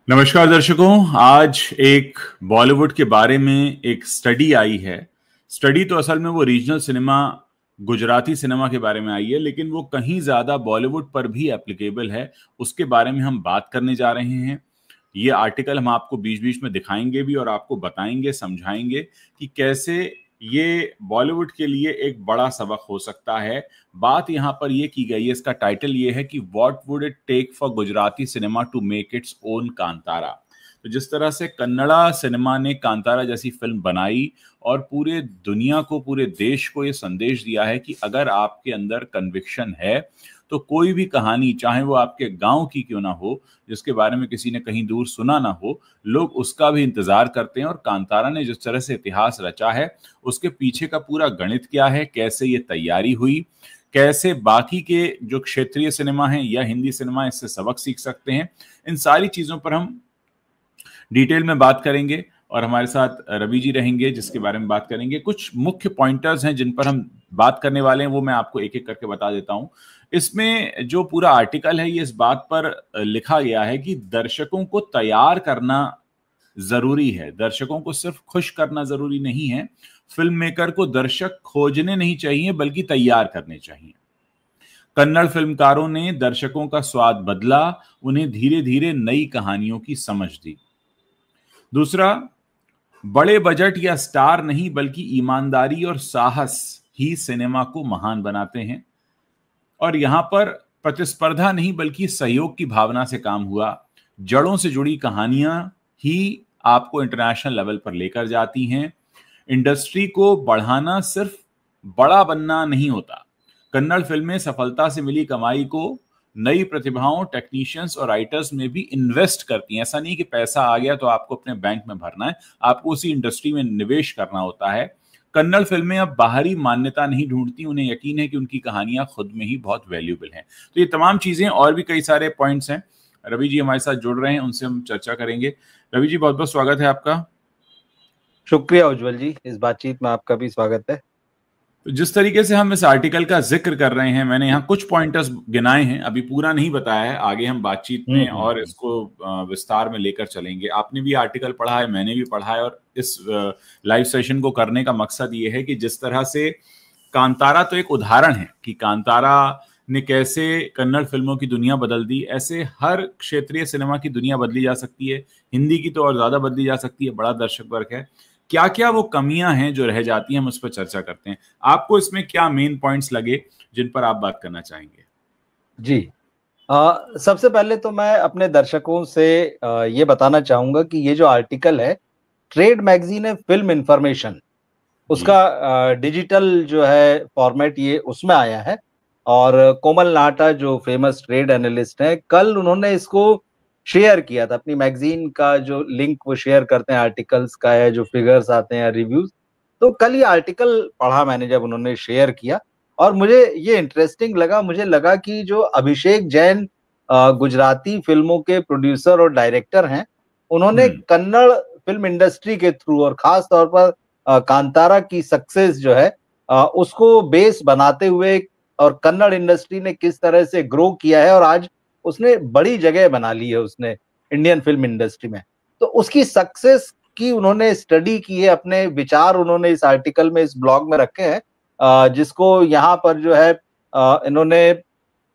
नमस्कार दर्शकों। आज एक बॉलीवुड के बारे में एक स्टडी आई है। स्टडी तो असल में वो रीजनल सिनेमा, गुजराती सिनेमा के बारे में आई है, लेकिन वो कहीं ज्यादा बॉलीवुड पर भी एप्लीकेबल है। उसके बारे में हम बात करने जा रहे हैं। ये आर्टिकल हम आपको बीच बीच में दिखाएंगे भी और आपको बताएंगे, समझाएंगे कि कैसे ये बॉलीवुड के लिए एक बड़ा सबक हो सकता है। बात यहाँ पर ये की गई है, इसका टाइटल ये है कि what would it take for Gujarati cinema to make its own Kantara. तो जिस तरह से कन्नड़ा सिनेमा ने कांतारा जैसी फिल्म बनाई और पूरे दुनिया को, पूरे देश को ये संदेश दिया है कि अगर आपके अंदर कन्विक्शन है तो कोई भी कहानी, चाहे वो आपके गांव की क्यों ना हो, जिसके बारे में किसी ने कहीं दूर सुना ना हो, लोग उसका भी इंतजार करते हैं। और कांतारा ने जिस तरह से इतिहास रचा है, उसके पीछे का पूरा गणित क्या है, कैसे ये तैयारी हुई, कैसे बाकी के जो क्षेत्रीय सिनेमा हैं या हिंदी सिनेमा इससे सबक सीख सकते हैं, इन सारी चीजों पर हम डिटेल में बात करेंगे। और हमारे साथ रवि जी रहेंगे जिसके बारे में बात करेंगे। कुछ मुख्य पॉइंटर्स हैं जिन पर हम बात करने वाले हैं, वो मैं आपको एक एक करके बता देता हूं। इसमें जो पूरा आर्टिकल है, ये इस बात पर लिखा गया है कि दर्शकों को तैयार करना जरूरी है। दर्शकों को सिर्फ खुश करना जरूरी नहीं है। फिल्म मेकर को दर्शक खोजने नहीं चाहिए बल्कि तैयार करने चाहिए। कन्नड़ फिल्मकारों ने दर्शकों का स्वाद बदला, उन्हें धीरे धीरे नई कहानियों की समझ दी। दूसरा, बड़े बजट या स्टार नहीं बल्कि ईमानदारी और साहस ही सिनेमा को महान बनाते हैं। और यहां पर प्रतिस्पर्धा नहीं बल्कि सहयोग की भावना से काम हुआ। जड़ों से जुड़ी कहानियां ही आपको इंटरनेशनल लेवल पर लेकर जाती हैं। इंडस्ट्री को बढ़ाना सिर्फ बड़ा बनना नहीं होता। कन्नड़ फिल्में सफलता से मिली कमाई को नई प्रतिभाओं, टेक्नीशियंस और राइटर्स में भी इन्वेस्ट करती हैं। ऐसा नहीं कि पैसा आ गया तो आपको अपने बैंक में भरना है, आपको उसी इंडस्ट्री में निवेश करना होता है। कन्नड़ फिल्में अब बाहरी मान्यता नहीं ढूंढती, उन्हें यकीन है कि उनकी कहानियां खुद में ही बहुत वैल्यूएबल हैं। तो ये तमाम चीजें और भी कई सारे पॉइंट्स हैं। रवि जी हमारे साथ जुड़ रहे हैं, उनसे हम चर्चा करेंगे। रवि जी, बहुत बहुत स्वागत है आपका। शुक्रिया उज्जवल जी, इस बातचीत में आपका भी स्वागत है। तो जिस तरीके से हम इस आर्टिकल का जिक्र कर रहे हैं, मैंने यहाँ कुछ पॉइंटर्स गिनाए हैं, अभी पूरा नहीं बताया है। आगे हम बातचीत में और इसको विस्तार में लेकर चलेंगे। आपने भी आर्टिकल पढ़ा है, मैंने भी पढ़ा है, और इस लाइव सेशन को करने का मकसद ये है कि जिस तरह से कांतारा तो एक उदाहरण है कि कांतारा ने कैसे कन्नड़ फिल्मों की दुनिया बदल दी, ऐसे हर क्षेत्रीय सिनेमा की दुनिया बदली जा सकती है। हिंदी की तो और ज्यादा बदली जा सकती है, बड़ा दर्शक वर्ग है। क्या क्या वो कमियां हैं जो रह जाती हैं, हम उस पर चर्चा करते हैं। आपको इसमें क्या मेन पॉइंट्स लगे जिन पर आप बात करना चाहेंगे? जी, सबसे पहले तो मैं अपने दर्शकों से ये बताना चाहूंगा कि ये जो आर्टिकल है, ट्रेड मैगजीन है फिल्म इंफॉर्मेशन, उसका डिजिटल जो है फॉर्मेट ये उसमें आया है। और कोमल नाटा जो फेमस ट्रेड एनालिस्ट हैं, कल उन्होंने इसको शेयर किया था। अपनी मैगजीन का जो लिंक वो शेयर करते हैं आर्टिकल्स का, है जो फिगर्स आते हैं रिव्यूज, तो कल ये आर्टिकल पढ़ा मैंने जब उन्होंने शेयर किया, और मुझे ये इंटरेस्टिंग लगा। मुझे लगा कि जो अभिषेक जैन गुजराती फिल्मों के प्रोड्यूसर और डायरेक्टर हैं, उन्होंने कन्नड़ फिल्म इंडस्ट्री के थ्रू और खास तौर पर कांतारा की सक्सेस जो है उसको बेस बनाते हुए, और कन्नड़ इंडस्ट्री ने किस तरह से ग्रो किया है और आज उसने बड़ी जगह बना ली है उसने इंडियन फिल्म इंडस्ट्री में, तो उसकी सक्सेस की उन्होंने स्टडी की है। अपने विचार उन्होंने इस आर्टिकल में, इस ब्लॉग में रखे हैं, जिसको यहाँ पर जो है इन्होंने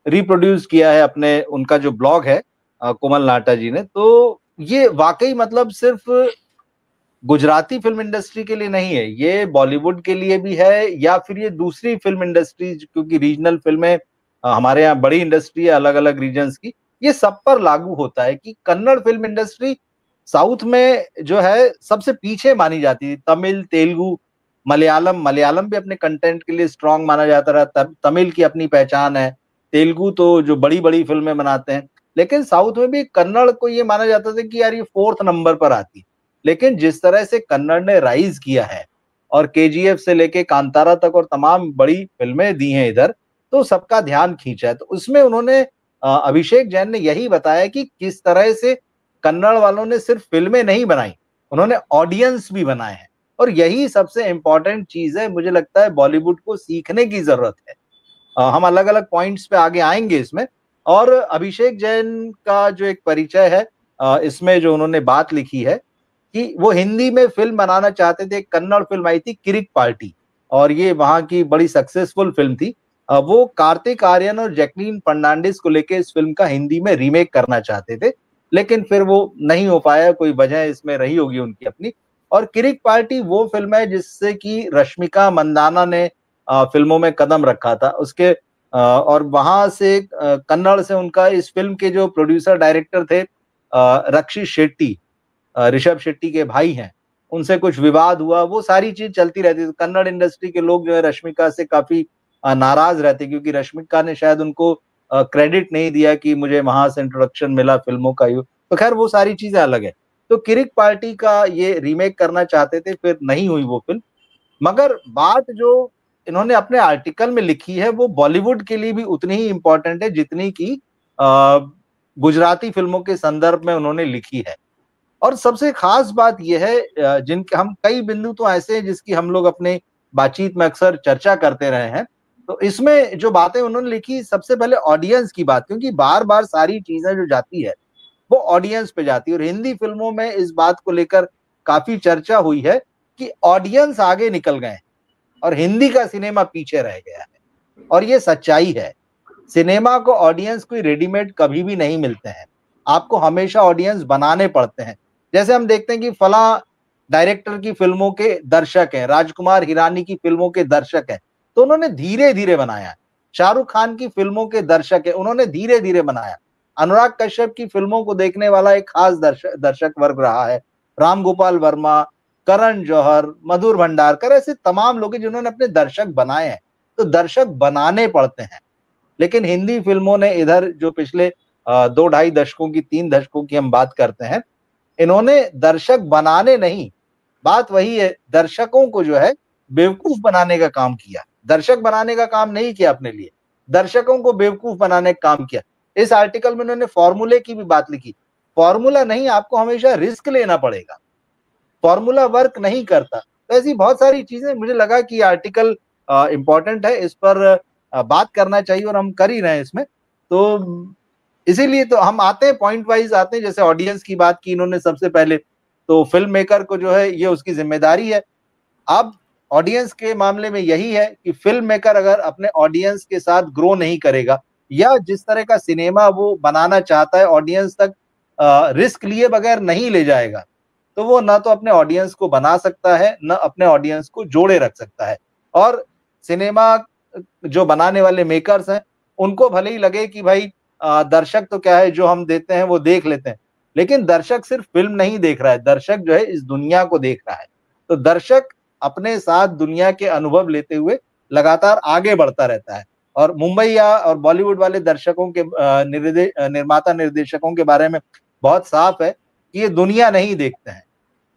रिप्रोड्यूस किया है अपने, उनका जो ब्लॉग है कोमल नाटा जी ने। तो ये वाकई मतलब सिर्फ गुजराती फिल्म इंडस्ट्री के लिए नहीं है, ये बॉलीवुड के लिए भी है, या फिर ये दूसरी फिल्म इंडस्ट्री, क्योंकि रीजनल फिल्में हमारे यहाँ बड़ी इंडस्ट्री है अलग अलग रीजन्स की, ये सब पर लागू होता है कि कन्नड़ फिल्म इंडस्ट्री साउथ में जो है सबसे पीछे मानी जाती है। तमिल, तेलुगु, मलयालम भी अपने कंटेंट के लिए स्ट्रांग माना जाता रहा। तमिल की अपनी पहचान है, तेलुगु तो जो बड़ी बड़ी फिल्में बनाते हैं, लेकिन साउथ में भी कन्नड़ को ये माना जाता था कि यार ये 4th नंबर पर आती है। लेकिन जिस तरह से कन्नड़ ने राइज किया है और केजीएफ से लेके कांतारा तक और तमाम बड़ी फिल्में दी हैं इधर, तो सबका ध्यान खींचा है। तो उसमें उन्होंने अभिषेक जैन ने यही बताया कि किस तरह से कन्नड़ वालों ने सिर्फ फिल्में नहीं बनाई, उन्होंने ऑडियंस भी बनाए हैं। और यही सबसे इंपॉर्टेंट चीज है, मुझे लगता है बॉलीवुड को सीखने की जरूरत है। हम अलग अलग पॉइंट्स पे आगे आएंगे इसमें। और अभिषेक जैन का जो एक परिचय है इसमें जो उन्होंने बात लिखी है कि वो हिंदी में फिल्म बनाना चाहते थे। कन्नड़ फिल्म आई थी किरिक पार्टी, और ये वहां की बड़ी सक्सेसफुल फिल्म थी। वो कार्तिक आर्यन और जैकलीन फर्नांडिस को लेके इस फिल्म का हिंदी में रीमेक करना चाहते थे, लेकिन फिर वो नहीं हो पाया, कोई वजह इसमें रही होगी उनकी अपनी। और किरिक पार्टी वो फिल्म है जिससे कि रश्मिका मंदाना ने फिल्मों में कदम रखा था उसके, और वहां से कन्नड़ से उनका इस फिल्म के जो प्रोड्यूसर डायरेक्टर थे रक्षित शेट्टी, ऋषभ शेट्टी के भाई हैं, उनसे कुछ विवाद हुआ, वो सारी चीज चलती रहती थी। कन्नड़ इंडस्ट्री के लोग जो है रश्मिका से काफी नाराज रहते, क्योंकि रश्मिका ने शायद उनको क्रेडिट नहीं दिया कि मुझे वहां से इंट्रोडक्शन मिला फिल्मों का। तो खैर वो सारी चीजें अलग है। तो किरिक पार्टी का ये रीमेक करना चाहते थे, फिर नहीं हुई वो फिल्म। मगर बात जो इन्होंने अपने आर्टिकल में लिखी है वो बॉलीवुड के लिए भी उतनी ही इंपॉर्टेंट है जितनी की गुजराती फिल्मों के संदर्भ में उन्होंने लिखी है। और सबसे खास बात यह है, जिनके हम कई बिंदु तो ऐसे हैं जिसकी हम लोग अपने बातचीत में अक्सर चर्चा करते रहे हैं, तो इसमें जो बातें उन्होंने लिखी, सबसे पहले ऑडियंस की बात, क्योंकि बार बार सारी चीजें जो जाती है वो ऑडियंस पे जाती है। और हिंदी फिल्मों में इस बात को लेकर काफी चर्चा हुई है कि ऑडियंस आगे निकल गए और हिंदी का सिनेमा पीछे रह गया है, और ये सच्चाई है। सिनेमा को ऑडियंस कोई रेडीमेड कभी भी नहीं मिलते हैं, आपको हमेशा ऑडियंस बनाने पड़ते हैं। जैसे हम देखते हैं कि फला डायरेक्टर की फिल्मों के दर्शक हैं, राजकुमार हिरानी की फिल्मों के दर्शक हैं, तो उन्होंने धीरे धीरे बनाया। शाहरुख खान की फिल्मों के दर्शक है, उन्होंने धीरे धीरे बनाया। अनुराग कश्यप की फिल्मों को देखने वाला एक खास दर्शक वर्ग रहा है। राम गोपाल वर्मा, करण जौहर, मधुर भंडारकर, ऐसे तमाम लोग जिन्होंने अपने दर्शक बनाए हैं। तो दर्शक बनाने पड़ते हैं। लेकिन हिंदी फिल्मों ने इधर जो पिछले 2-2.5 दशकों की, 3 दशकों की हम बात करते हैं, इन्होंने दर्शक बनाने नहीं, बात वही है, दर्शकों को जो है बेवकूफ बनाने का काम किया। दर्शक बनाने का काम नहीं किया अपने लिए, दर्शकों को बेवकूफ बनाने का काम किया। इस आर्टिकल में उन्होंने फॉर्मूले की भी बात लिखी। फॉर्मूला नहीं, आपको हमेशा रिस्क लेना पड़ेगा, फॉर्मूला वर्क नहीं करता। तो ऐसी बहुत सारी चीजें, मुझे लगा कि आर्टिकल इंपॉर्टेंट है, इस पर बात करना चाहिए, और हम कर ही रहे हैं इसमें। तो इसीलिए तो हम आते हैं पॉइंट वाइज आते हैं। जैसे ऑडियंस की बात की इन्होंने सबसे पहले, तो फिल्म मेकर को जो है ये उसकी जिम्मेदारी है। अब ऑडियंस के मामले में यही है कि फिल्म मेकर अगर अपने ऑडियंस के साथ ग्रो नहीं करेगा, या जिस तरह का सिनेमा वो बनाना चाहता है ऑडियंस तक रिस्क लिए बगैर नहीं ले जाएगा, तो वो ना तो अपने ऑडियंस को बना सकता है, ना अपने ऑडियंस को जोड़े रख सकता है। और सिनेमा जो बनाने वाले मेकर्स हैं, उनको भले ही लगे कि भाई दर्शक तो क्या है, जो हम देते हैं वो देख लेते हैं, लेकिन दर्शक सिर्फ फिल्म नहीं देख रहा है, दर्शक जो है इस दुनिया को देख रहा है। तो दर्शक अपने साथ दुनिया के अनुभव लेते हुए लगातार आगे बढ़ता रहता है। और मुंबई या और बॉलीवुड वाले दर्शकों के निर्माता निर्देशकों के बारे में बहुत साफ है कि ये दुनिया नहीं देखते हैं।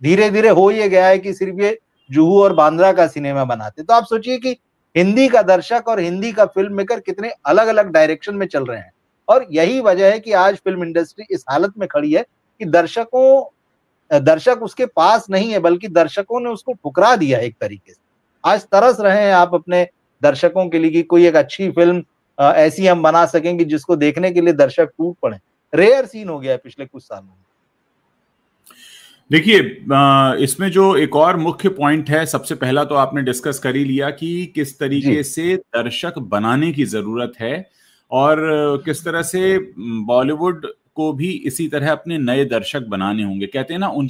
धीरे धीरे हो ये गया है कि सिर्फ ये जुहू और बांद्रा का सिनेमा बनाते। तो आप सोचिए कि हिंदी का दर्शक और हिंदी का फिल्म मेकर कितने अलग अलग डायरेक्शन में चल रहे हैं। और यही वजह है कि आज फिल्म इंडस्ट्री इस हालत में खड़ी है कि दर्शक उसके पास नहीं है, बल्कि दर्शकों ने उसको ठुकरा दिया एक तरीके से। आज तरस रहे हैं आप अपने दर्शकों के लिए कि कोई एक अच्छी फिल्म ऐसी हम बना सकेंगे जिसको देखने के लिए दर्शक टूट पड़े। रेयर सीन हो गया है पिछले कुछ सालों में। देखिए, इसमें जो एक और मुख्य पॉइंट है, सबसे पहला तो आपने डिस्कस कर ही लिया कि किस तरीके से दर्शक बनाने की जरूरत है, और किस तरह से बॉलीवुड को भी इसी तरह अपने नए दर्शक बनाने होंगे। कहते हैं ना, उन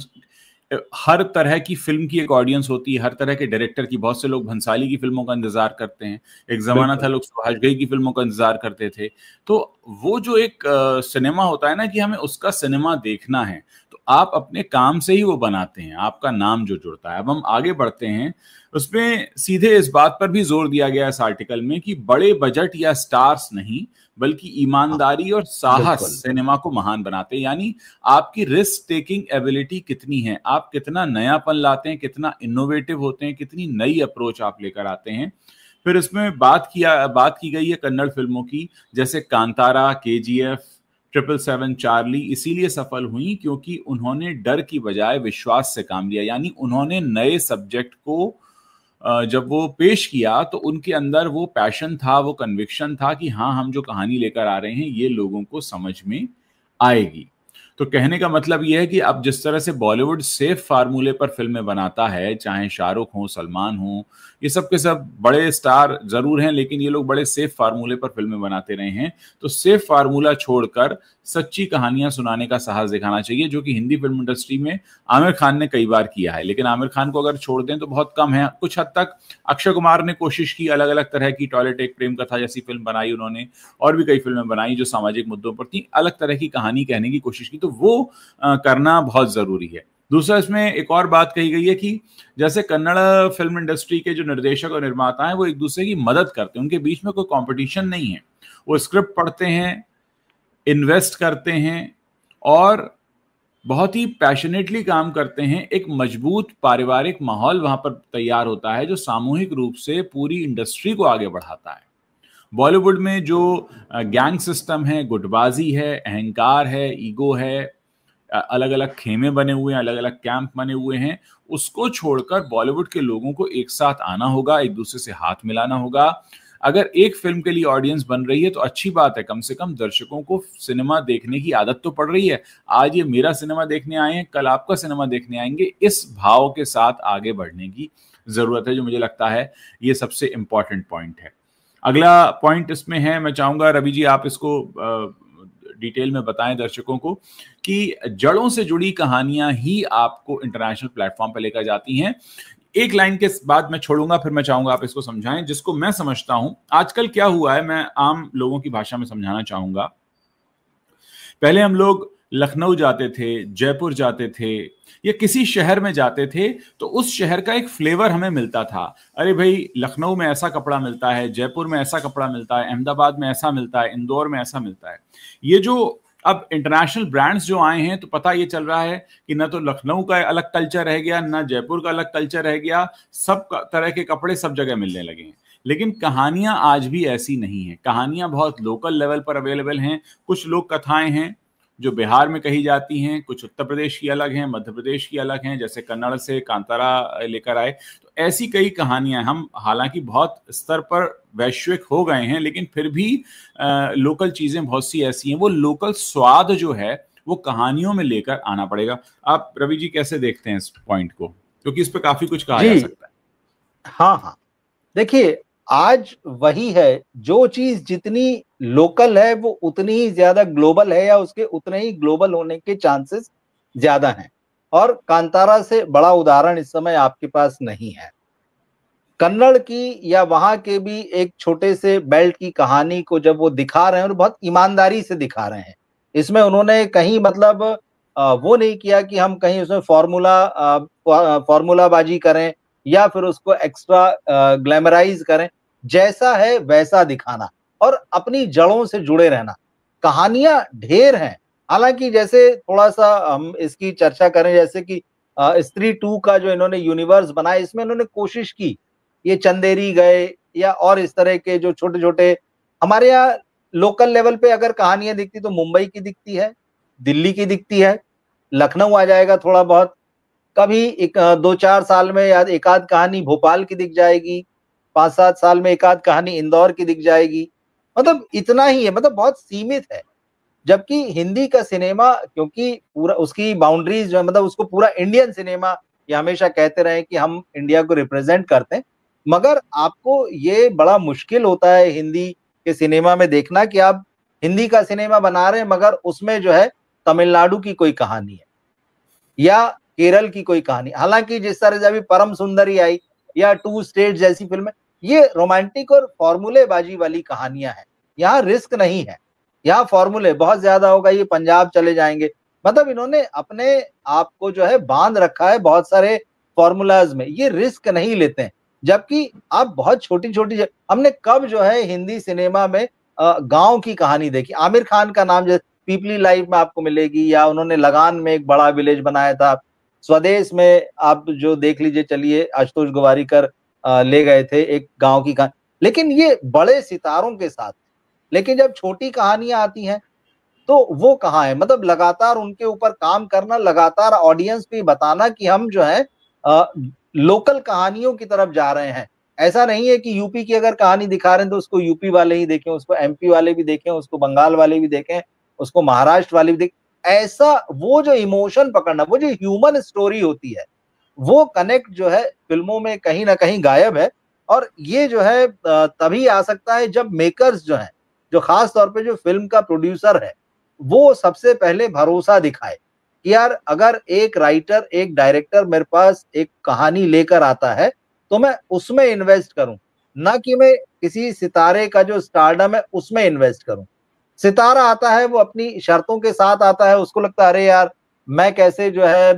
हर तरह की फिल्म की एक ऑडियंस होती है, हर तरह के डायरेक्टर की। बहुत से लोग भंसाली की फिल्मों का इंतजार करते हैं, एक जमाना था लोग सुभाष घई की फिल्मों का इंतजार करते थे। तो वो जो एक सिनेमा होता है ना कि हमें उसका सिनेमा देखना है, तो आप अपने काम से ही वो बनाते हैं, आपका नाम जो जुड़ता है। अब हम आगे बढ़ते हैं, उसमें सीधे इस बात पर भी जोर दिया गया इस आर्टिकल में कि बड़े बजट या स्टार्स नहीं, बल्कि ईमानदारी और साहस सिनेमा को महान बनाते हैं। यानी आपकी रिस्क टेकिंग एबिलिटी कितनी है, आप कितना नयापन लाते हैं, कितना इनोवेटिव होते हैं, कितनी नई अप्रोच आप लेकर आते हैं। फिर इसमें बात की गई है कन्नड़ फिल्मों की, जैसे कांतारा, KGF, 777, चार्ली इसीलिए सफल हुई क्योंकि उन्होंने डर की बजाय विश्वास से काम लिया। यानी उन्होंने नए सब्जेक्ट को जब वो पेश किया तो उनके अंदर वो पैशन था, वो कन्विक्शन था कि हाँ, हम जो कहानी लेकर आ रहे हैं ये लोगों को समझ में आएगी। तो कहने का मतलब यह है कि अब जिस तरह से बॉलीवुड सेफ फार्मूले पर फिल्में बनाता है, चाहे शाहरुख हो, सलमान हो, ये सब के सब बड़े स्टार जरूर हैं, लेकिन ये लोग बड़े सेफ फार्मूले पर फिल्में बनाते रहे हैं। तो सेफ फार्मूला छोड़कर सच्ची कहानियां सुनाने का साहस दिखाना चाहिए, जो कि हिंदी फिल्म इंडस्ट्री में आमिर खान ने कई बार किया है। लेकिन आमिर खान को अगर छोड़ दें तो बहुत कम है। कुछ हद तक अक्षय कुमार ने कोशिश की, अलग अलग तरह की टॉयलेट एक प्रेम कथा जैसी फिल्म बनाई उन्होंने, और भी कई फिल्में बनाई जो सामाजिक मुद्दों पर थी, अलग तरह की कहानी कहने की कोशिश की। तो वो करना बहुत जरूरी है। दूसरा, इसमें एक और बात कही गई है कि जैसे कन्नड़ फिल्म इंडस्ट्री के जो निर्देशक और निर्माता हैं वो एक दूसरे की मदद करते हैं, उनके बीच में कोई कंपटीशन नहीं है। वो स्क्रिप्ट पढ़ते हैं, इन्वेस्ट करते हैं और बहुत ही पैशनेटली काम करते हैं। एक मजबूत पारिवारिक माहौल वहां पर तैयार होता है जो सामूहिक रूप से पूरी इंडस्ट्री को आगे बढ़ाता है। बॉलीवुड में जो गैंग सिस्टम है, गुटबाजी है, अहंकार है, ईगो है, अलग अलग खेमे बने हुए हैं, अलग अलग कैंप बने हुए हैं, उसको छोड़कर बॉलीवुड के लोगों को एक साथ आना होगा, एक दूसरे से हाथ मिलाना होगा। अगर एक फिल्म के लिए ऑडियंस बन रही है तो अच्छी बात है, कम से कम दर्शकों को सिनेमा देखने की आदत तो पड़ रही है। आज ये मेरा सिनेमा देखने आए हैं, कल आपका सिनेमा देखने आएंगे, इस भाव के साथ आगे बढ़ने की जरूरत है, जो मुझे लगता है ये सबसे इंपॉर्टेंट पॉइंट है। अगला पॉइंट इसमें है, मैं चाहूंगा रवि जी आप इसको डिटेल में बताएं दर्शकों को, कि जड़ों से जुड़ी कहानियां ही आपको इंटरनेशनल प्लेटफॉर्म पर लेकर जाती हैं। एक लाइन के बाद मैं छोड़ूंगा, फिर मैं चाहूंगा आप इसको समझाएं, जिसको मैं समझता हूं। आजकल क्या हुआ है, मैं आम लोगों की भाषा में समझाना चाहूंगा। पहले हम लोग लखनऊ जाते थे, जयपुर जाते थे, या किसी शहर में जाते थे तो उस शहर का एक फ्लेवर हमें मिलता था। अरे भाई, लखनऊ में ऐसा कपड़ा मिलता है, जयपुर में ऐसा कपड़ा मिलता है, अहमदाबाद में ऐसा मिलता है, इंदौर में ऐसा मिलता है। ये जो अब इंटरनेशनल ब्रांड्स जो आए हैं तो पता ये चल रहा है कि ना तो लखनऊ का अलग कल्चर रह गया, ना जयपुर का अलग कल्चर रह गया, सब तरह के कपड़े सब जगह मिलने लगे हैं। लेकिन कहानियां आज भी ऐसी नहीं है, कहानियां बहुत लोकल लेवल पर अवेलेबल हैं। कुछ लोक कथाएं हैं जो बिहार में कही जाती हैं, कुछ उत्तर प्रदेश की अलग हैं, मध्य प्रदेश की अलग हैं, जैसे कन्नड़ से कांतारा लेकर आए। तो ऐसी कई कहानियां, हम हालांकि बहुत स्तर पर वैश्विक हो गए हैं, लेकिन फिर भी लोकल चीजें बहुत सी ऐसी हैं। वो लोकल स्वाद जो है वो कहानियों में लेकर आना पड़ेगा। आप रवि जी कैसे देखते हैं इस पॉइंट को, क्योंकि इस पर काफी कुछ कहा जा सकता है। हाँ हाँ, देखिए आज वही है, जो चीज जितनी लोकल है वो उतनी ही ज्यादा ग्लोबल है, या उसके उतने ही ग्लोबल होने के चांसेस ज्यादा हैं। और कांतारा से बड़ा उदाहरण इस समय आपके पास नहीं है। कन्नड़ की या वहां के भी एक छोटे से बेल्ट की कहानी को जब वो दिखा रहे हैं, और बहुत ईमानदारी से दिखा रहे हैं, इसमें उन्होंने कहीं मतलब वो नहीं किया कि हम कहीं उसमें फॉर्मूलाबाजी करें या फिर उसको एक्स्ट्रा ग्लैमराइज करें। जैसा है वैसा दिखाना और अपनी जड़ों से जुड़े रहना। कहानियां ढेर हैं, हालांकि जैसे थोड़ा सा हम इसकी चर्चा करें, जैसे कि स्त्री 2 का जो इन्होंने यूनिवर्स बनाया, इसमें इन्होंने कोशिश की, ये चंदेरी गए या और इस तरह के जो छोटे छोटे हमारे यहाँ लोकल लेवल पे अगर कहानियां दिखती तो मुंबई की दिखती है, दिल्ली की दिखती है, लखनऊ आ जाएगा थोड़ा बहुत, कभी एक 2-4 साल में या एक आध कहानी भोपाल की दिख जाएगी, 5-7 साल में एक आध कहानी इंदौर की दिख जाएगी। मतलब इतना ही है, मतलब बहुत सीमित है। जबकि हिंदी का सिनेमा, क्योंकि पूरा उसकी बाउंड्रीज जो है, मतलब उसको पूरा इंडियन सिनेमा, ये हमेशा कहते रहे कि हम इंडिया को रिप्रेजेंट करते हैं, मगर आपको ये बड़ा मुश्किल होता है हिंदी के सिनेमा में देखना कि आप हिंदी का सिनेमा बना रहे हैं मगर उसमें जो है तमिलनाडु की कोई कहानी है या केरल की कोई कहानी। हालांकि जिस तरह से अभी परम सुंदरी आई या 2 स्टेट जैसी फिल्में, ये रोमांटिक और फॉर्मूलेबाजी वाली कहानियां हैं। यहाँ रिस्क नहीं है, यहाँ फॉर्मूले बहुत ज्यादा होगा, ये पंजाब चले जाएंगे, मतलब इन्होंने अपने आप को जो है बांध रखा है बहुत सारे फॉर्मूलाज में, ये रिस्क नहीं लेते हैं। जबकि आप बहुत छोटी छोटी, हमने कब जो है हिंदी सिनेमा में गांव की कहानी देखी। आमिर खान का नाम जैसे पीपली लाइफ में आपको मिलेगी, या उन्होंने लगान में एक बड़ा विलेज बनाया था, स्वदेश में आप जो देख लीजिए, चलिए आशुतोष गोवारिकर ले गए थे एक गांव की कहानी, लेकिन ये बड़े सितारों के साथ। लेकिन जब छोटी कहानियां आती हैं तो वो कहाँ है, मतलब लगातार उनके ऊपर काम करना, लगातार ऑडियंस को बताना कि हम जो है लोकल कहानियों की तरफ जा रहे हैं। ऐसा नहीं है कि यूपी की अगर कहानी दिखा रहे हैं तो उसको यूपी वाले ही देखें, उसको एमपी वाले भी देखें, उसको बंगाल वाले भी देखें, उसको महाराष्ट्र वाले भी देखें। ऐसा वो जो इमोशन पकड़ना, वो जो ह्यूमन स्टोरी होती है, वो कनेक्ट जो है फिल्मों में कहीं ना कहीं गायब है। और ये जो है तभी आ सकता है जब मेकर्स जो है, जो खास तौर पे जो फिल्म का प्रोड्यूसर है, वो सबसे पहले भरोसा दिखाए कि यार अगर एक राइटर, एक डायरेक्टर मेरे पास एक कहानी लेकर आता है तो मैं उसमें इन्वेस्ट करूं, ना कि मैं किसी सितारे का जो स्टारडम है उसमें इन्वेस्ट करूं। सितारा आता है, वो अपनी शर्तों के साथ आता है, उसको लगता है अरे यार मैं कैसे जो है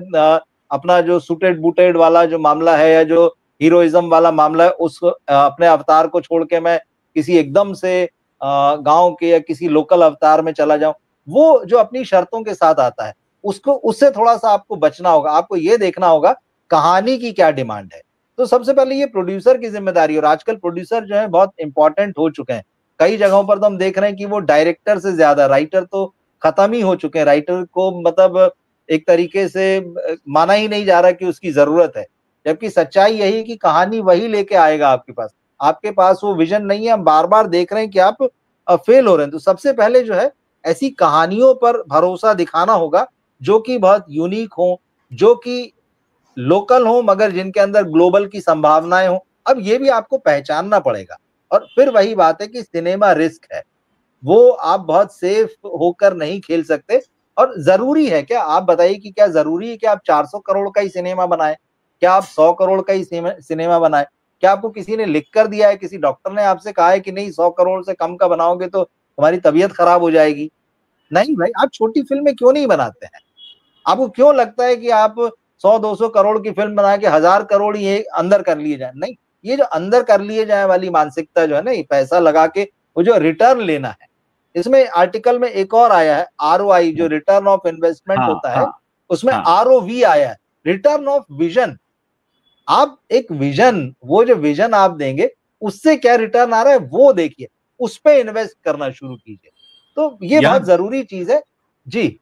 अपना जो सुटेड बूटेड वाला जो मामला है या जो हीरोइज्म वाला मामला है उस अपने अवतार को छोड़ के मैं किसी एकदम से गांव के या किसी लोकल अवतार में चला जाऊं। वो जो अपनी शर्तों के साथ आता है, उसको उससे थोड़ा सा आपको बचना होगा। आपको ये देखना होगा कहानी की क्या डिमांड है। तो सबसे पहले ये प्रोड्यूसर की जिम्मेदारी, और आजकल प्रोड्यूसर जो है बहुत इंपॉर्टेंट हो चुके हैं। कई जगहों पर तो हम देख रहे हैं कि वो डायरेक्टर से ज्यादा राइटर तो खत्म ही हो चुके हैं। राइटर को मतलब एक तरीके से माना ही नहीं जा रहा कि उसकी जरूरत है, जबकि सच्चाई यही कि कहानी वही लेके आएगा आपके पास। आपके पास वो विजन नहीं है, हम बार बार देख रहे हैं कि आप फेल हो रहे हैं। तो सबसे पहले जो है ऐसी कहानियों पर भरोसा दिखाना होगा जो कि बहुत यूनिक हो, जो कि लोकल हो, मगर जिनके अंदर ग्लोबल की संभावनाएं हो। अब ये भी आपको पहचानना पड़ेगा। और फिर वही बात है कि सिनेमा रिस्क है, वो आप बहुत सेफ होकर नहीं खेल सकते। और जरूरी है क्या, आप बताइए कि क्या जरूरी है कि आप 400 करोड़ का ही सिनेमा बनाए? क्या आप 100 करोड़ का ही सिनेमा बनाए? क्या आपको किसी ने लिख कर दिया है, किसी डॉक्टर ने आपसे कहा है कि नहीं 100 करोड़ से कम का बनाओगे तो तुम्हारी तबीयत खराब हो जाएगी? नहीं भाई, आप छोटी फिल्में क्यों नहीं बनाते हैं? आपको क्यों लगता है कि आप 100-200 करोड़ की फिल्म बना के 1000 करोड़ ही अंदर कर लिए जाए? नहीं, ये जो अंदर कर लिए जाए वाली मानसिकता जो है ना, ये पैसा लगा के वो जो रिटर्न लेना है, इसमें आर्टिकल में एक और आया है आरओआई, जो रिटर्न ऑफ इन्वेस्टमेंट हाँ होता है, हाँ उसमें हाँ। आरओवी आया है, रिटर्न ऑफ विजन। आप एक विजन, वो जो विजन आप देंगे उससे क्या रिटर्न आ रहा है वो देखिए, उस पे इन्वेस्ट करना शुरू कीजिए। तो ये बहुत यहाँ जरूरी चीज है जी।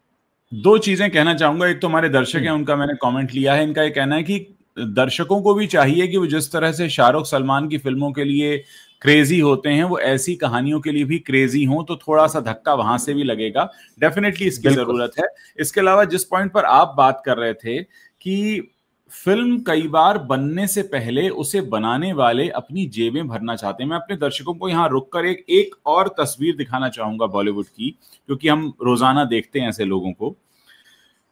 दो चीजें कहना चाहूंगा। एक तो हमारे दर्शक हैं, हम्म, उनका मैंने कमेंट लिया है। इनका ये कहना है कि दर्शकों को भी चाहिए कि वो जिस तरह से शाहरुख सलमान की फिल्मों के लिए क्रेजी होते हैं, वो ऐसी कहानियों के लिए भी क्रेजी हों, तो थोड़ा सा धक्का वहां से भी लगेगा। डेफिनेटली इसकी बिल्कुल जरूरत है। इसके अलावा जिस पॉइंट पर आप बात कर रहे थे कि फिल्म कई बार बनने से पहले उसे बनाने वाले अपनी जेबें भरना चाहते हैं, मैं अपने दर्शकों को यहां रुककर एक और तस्वीर दिखाना चाहूंगा बॉलीवुड की, क्योंकि हम रोजाना देखते हैं ऐसे लोगों को।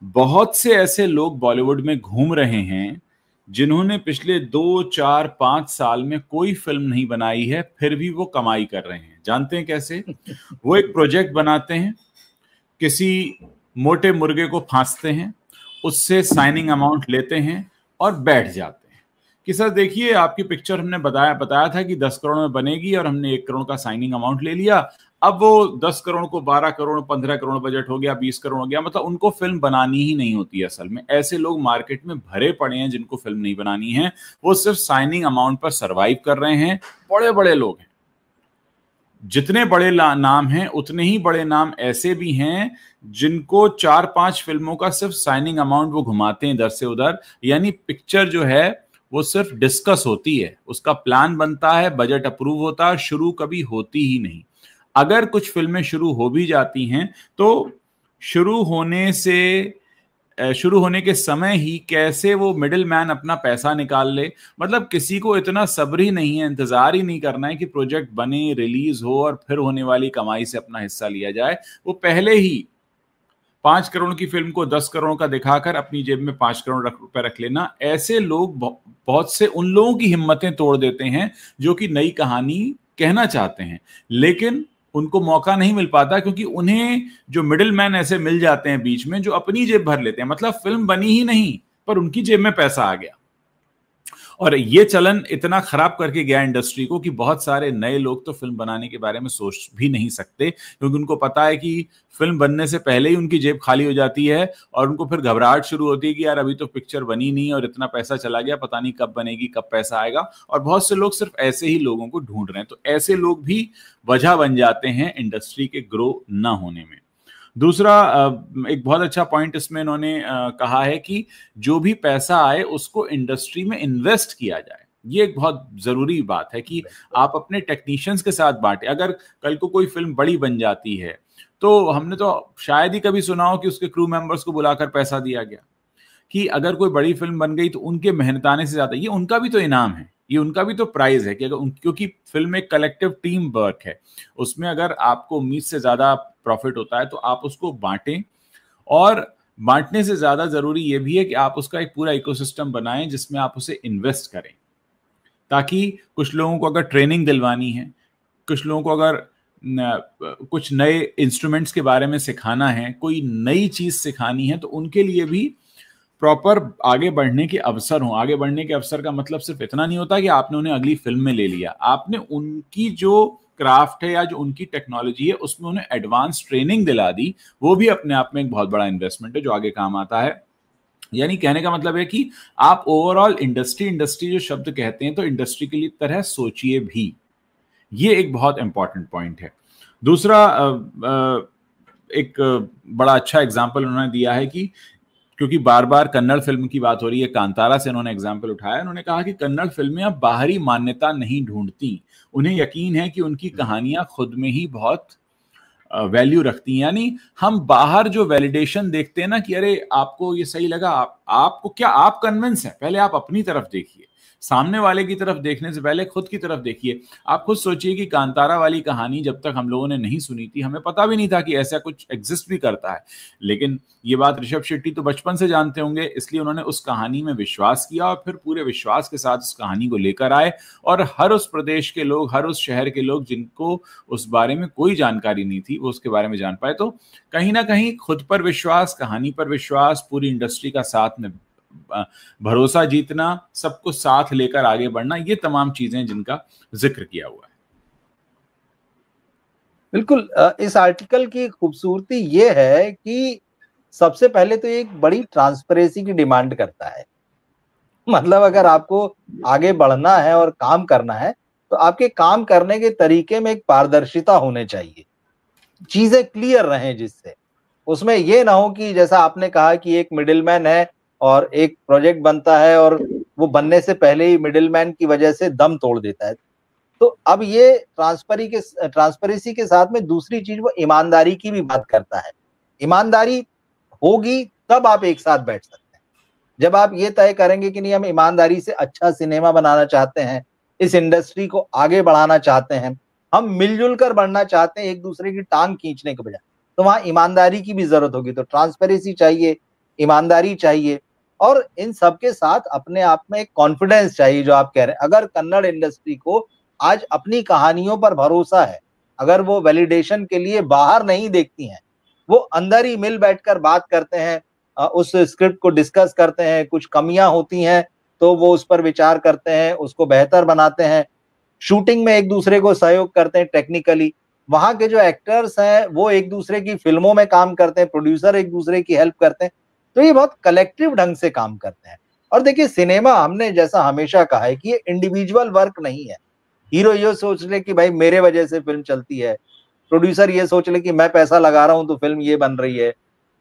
बहुत से ऐसे लोग बॉलीवुड में घूम रहे हैं जिन्होंने पिछले 2 4 5 साल में कोई फिल्म नहीं बनाई है, फिर भी वो कमाई कर रहे हैं। जानते हैं कैसे? वो एक प्रोजेक्ट बनाते हैं, किसी मोटे मुर्गे को फांसते हैं, उससे साइनिंग अमाउंट लेते हैं और बैठ जाते हैं कि सर देखिए आपकी पिक्चर हमने बताया था कि 10 करोड़ में बनेगी और हमने 1 करोड़ का साइनिंग अमाउंट ले लिया। अब वो 10 करोड़ को 12 करोड़ 15 करोड़ बजट हो गया, 20 करोड़ हो गया। मतलब उनको फिल्म बनानी ही नहीं होती है। असल में ऐसे लोग मार्केट में भरे पड़े हैं जिनको फिल्म नहीं बनानी है, वो सिर्फ साइनिंग अमाउंट पर सर्वाइव कर रहे हैं। बड़े बड़े लोग हैं, जितने बड़े नाम हैं उतने ही बड़े नाम ऐसे भी हैं जिनको 4 5 फिल्मों का सिर्फ साइनिंग अमाउंट वो घुमाते हैं इधर से उधर। यानी पिक्चर जो है वो सिर्फ डिस्कस होती है, उसका प्लान बनता है, बजट अप्रूव होता है, शुरू कभी होती ही नहीं। अगर कुछ फिल्में शुरू हो भी जाती हैं तो शुरू होने से शुरू होने के समय ही कैसे वो मिडिल मैन अपना पैसा निकाल ले। मतलब किसी को इतना सब्र ही नहीं है, इंतजार ही नहीं करना है कि प्रोजेक्ट बने, रिलीज हो और फिर होने वाली कमाई से अपना हिस्सा लिया जाए। वो पहले ही 5 करोड़ की फिल्म को 10 करोड़ का दिखाकर अपनी जेब में 5 करोड़ रुपए रख लेना, ऐसे लोग बहुत से उन लोगों की हिम्मतें तोड़ देते हैं जो कि नई कहानी कहना चाहते हैं, लेकिन उनको मौका नहीं मिल पाता क्योंकि उन्हें जो मिडिल मैन ऐसे मिल जाते हैं बीच में जो अपनी जेब भर लेते हैं। मतलब फिल्म बनी ही नहीं पर उनकी जेब में पैसा आ गया। और ये चलन इतना खराब करके गया इंडस्ट्री को कि बहुत सारे नए लोग तो फिल्म बनाने के बारे में सोच भी नहीं सकते, क्योंकि उनको पता है कि फिल्म बनने से पहले ही उनकी जेब खाली हो जाती है और उनको फिर घबराहट शुरू होती है कि यार अभी तो पिक्चर बनी नहीं और इतना पैसा चला गया, पता नहीं कब बनेगी, कब पैसा आएगा। और बहुत से लोग सिर्फ ऐसे ही लोगों को ढूंढ रहे हैं। तो ऐसे लोग भी वजह बन जाते हैं इंडस्ट्री के ग्रो न होने में। दूसरा एक बहुत अच्छा पॉइंट इसमें इन्होंने कहा है कि जो भी पैसा आए उसको इंडस्ट्री में इन्वेस्ट किया जाए। ये एक बहुत जरूरी बात है कि आप अपने टेक्नीशियंस के साथ बांटे। अगर कल को कोई फिल्म बड़ी बन जाती है तो हमने तो शायद ही कभी सुना हो कि उसके क्रू मेंबर्स को बुलाकर पैसा दिया गया, कि अगर कोई बड़ी फिल्म बन गई तो उनके मेहनताने से ज्यादा, ये उनका भी तो इनाम है, ये उनका भी तो प्राइज है कि अगर क्योंकि फिल्म एक कलेक्टिव टीम वर्क है, उसमें अगर आपको उम्मीद से ज्यादा प्रॉफिट होता है तो आप उसको बांटें, और बांटने से ज्यादा जरूरी ये भी है कि आप उसका एक पूरा इकोसिस्टम बनाएं जिसमें आप उसे इन्वेस्ट करें, ताकि कुछ लोगों को अगर ट्रेनिंग दिलवानी है, कुछ लोगों को अगर कुछ नए इंस्ट्रूमेंट्स के बारे में सिखाना है, कोई नई चीज सिखानी है, तो उनके लिए भी प्रॉपर आगे बढ़ने के अवसर हो। आगे बढ़ने के अवसर का मतलब सिर्फ इतना नहीं होता कि आपने उन्हें अगली फिल्म में ले लिया, आपने उनकी जो क्राफ्ट है या जो उनकी टेक्नोलॉजी है उसमें उन्हें एडवांस ट्रेनिंग दिला दी, वो भी अपने आप में एक बहुत बड़ा इन्वेस्टमेंट है जो आगे काम आता है। यानी कहने का मतलब है कि आप ओवरऑल इंडस्ट्री जो शब्द कहते हैं तो इंडस्ट्री के लिए तरह सोचिए भी, ये एक बहुत इंपॉर्टेंट पॉइंट है। दूसरा एक बड़ा अच्छा एग्जाम्पल उन्होंने दिया है कि क्योंकि बार बार कन्नड़ फिल्म की बात हो रही है, कांतारा से उन्होंने एग्जाम्पल उठाया, उन्होंने कहा कि कन्नड़ फिल्में अब बाहरी मान्यता नहीं ढूंढती, उन्हें यकीन है कि उनकी कहानियां खुद में ही बहुत वैल्यू रखती हैं। यानी हम बाहर जो वैलिडेशन देखते हैं ना कि अरे आपको ये सही लगा, आपको क्या, आप कन्विंस है, पहले आप अपनी तरफ देखिए, सामने वाले की तरफ देखने से पहले खुद की तरफ देखिए। आप खुद सोचिए कि कांतारा वाली कहानी जब तक हम लोगों ने नहीं सुनी थी, हमें पता भी नहीं था कि ऐसा कुछ एग्जिस्ट भी करता है, लेकिन ये बात ऋषभ शेट्टी तो बचपन से जानते होंगे, इसलिए उन्होंने उस कहानी में विश्वास किया और फिर पूरे विश्वास के साथ उस कहानी को लेकर आए, और हर उस प्रदेश के लोग, हर उस शहर के लोग जिनको उस बारे में कोई जानकारी नहीं थी, वो उसके बारे में जान पाए। तो कहीं ना कहीं खुद पर विश्वास, कहानी पर विश्वास, पूरी इंडस्ट्री का साथ में भरोसा जीतना, सबको साथ लेकर आगे बढ़ना, ये तमाम चीजें जिनका जिक्र किया हुआ है। बिल्कुल, इस आर्टिकल की खूबसूरती ये है कि सबसे पहले तो एक बड़ी ट्रांसपेरेंसी की डिमांड करता है। मतलब अगर आपको आगे बढ़ना है और काम करना है तो आपके काम करने के तरीके में एक पारदर्शिता होने चाहिए, चीजें क्लियर रहें, जिससे उसमें ये ना हो कि जैसा आपने कहा कि एक मिडिलमैन है और एक प्रोजेक्ट बनता है और वो बनने से पहले ही मिडिलमैन की वजह से दम तोड़ देता है। तो अब ये ट्रांसपेरेंसी के साथ में दूसरी चीज वो ईमानदारी की भी बात करता है। ईमानदारी होगी तब आप एक साथ बैठ सकते हैं। जब आप ये तय करेंगे कि नहीं, हम ईमानदारी से अच्छा सिनेमा बनाना चाहते हैं, इस इंडस्ट्री को आगे बढ़ाना चाहते हैं, हम मिलजुल कर बढ़ना चाहते हैं, एक दूसरे की टांग खींचने के बजाय, तो वहां ईमानदारी की भी जरूरत होगी। तो ट्रांसपेरेंसी चाहिए, ईमानदारी चाहिए, और इन सबके साथ अपने आप में एक कॉन्फिडेंस चाहिए। जो आप कह रहे हैं, अगर कन्नड़ इंडस्ट्री को आज अपनी कहानियों पर भरोसा है, अगर वो वैलिडेशन के लिए बाहर नहीं देखती हैं, वो अंदर ही मिल बैठकर बात करते हैं, उस स्क्रिप्ट को डिस्कस करते हैं, कुछ कमियां होती हैं तो वो उस पर विचार करते हैं, उसको बेहतर बनाते हैं, शूटिंग में एक दूसरे को सहयोग करते हैं टेक्निकली, वहां के जो एक्टर्स हैं वो एक दूसरे की फिल्मों में काम करते हैं, प्रोड्यूसर एक दूसरे की हेल्प करते हैं, तो ये बहुत कलेक्टिव ढंग से काम करते हैं। और देखिए, सिनेमा, हमने जैसा हमेशा कहा है कि ये इंडिविजुअल वर्क नहीं है। हीरो ये सोच ले कि भाई मेरे वजह से फिल्म चलती है, प्रोड्यूसर ये सोच ले कि मैं पैसा लगा रहा हूं तो फिल्म ये बन रही है,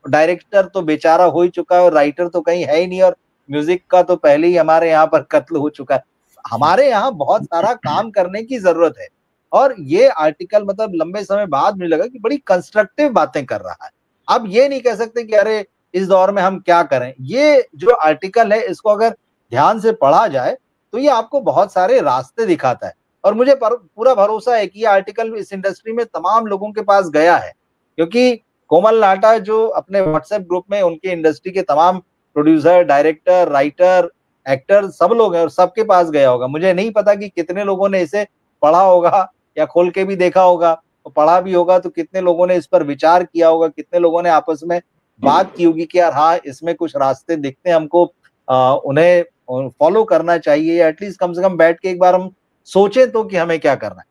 डायरेक्टर तो बेचारा हो ही चुका है और राइटर तो कहीं है ही नहीं, और म्यूजिक का तो पहले ही हमारे यहाँ पर कत्ल हो चुका है। हमारे यहाँ बहुत सारा काम करने की जरूरत है, और ये आर्टिकल मतलब लंबे समय बाद मुझे लगा कि बड़ी कंस्ट्रक्टिव बातें कर रहा है। अब ये नहीं कह सकते कि अरे इस दौर में हम क्या करें। ये जो आर्टिकल है, इसको अगर ध्यान से पढ़ा जाए तो ये आपको बहुत सारे रास्ते दिखाता है, और मुझे पूरा भरोसा है कि ये आर्टिकल इस इंडस्ट्री में तमाम लोगों के पास गया है, क्योंकि कोमल नाटा जो अपने व्हाट्सएप ग्रुप में उनके इंडस्ट्री के तमाम प्रोड्यूसर, डायरेक्टर, राइटर, एक्टर सब लोग हैं, और सबके पास गया होगा। मुझे नहीं पता कि कितने लोगों ने इसे पढ़ा होगा या खोल के भी देखा होगा, और पढ़ा भी होगा तो कितने लोगों ने इस पर विचार किया होगा, कितने लोगों ने आपस में बात की होगी कि यार हाँ, इसमें कुछ रास्ते दिखते हैं हमको, उन्हें फॉलो करना चाहिए, या एटलीस्ट कम से कम बैठ के एक बार हम सोचें तो कि हमें क्या करना है।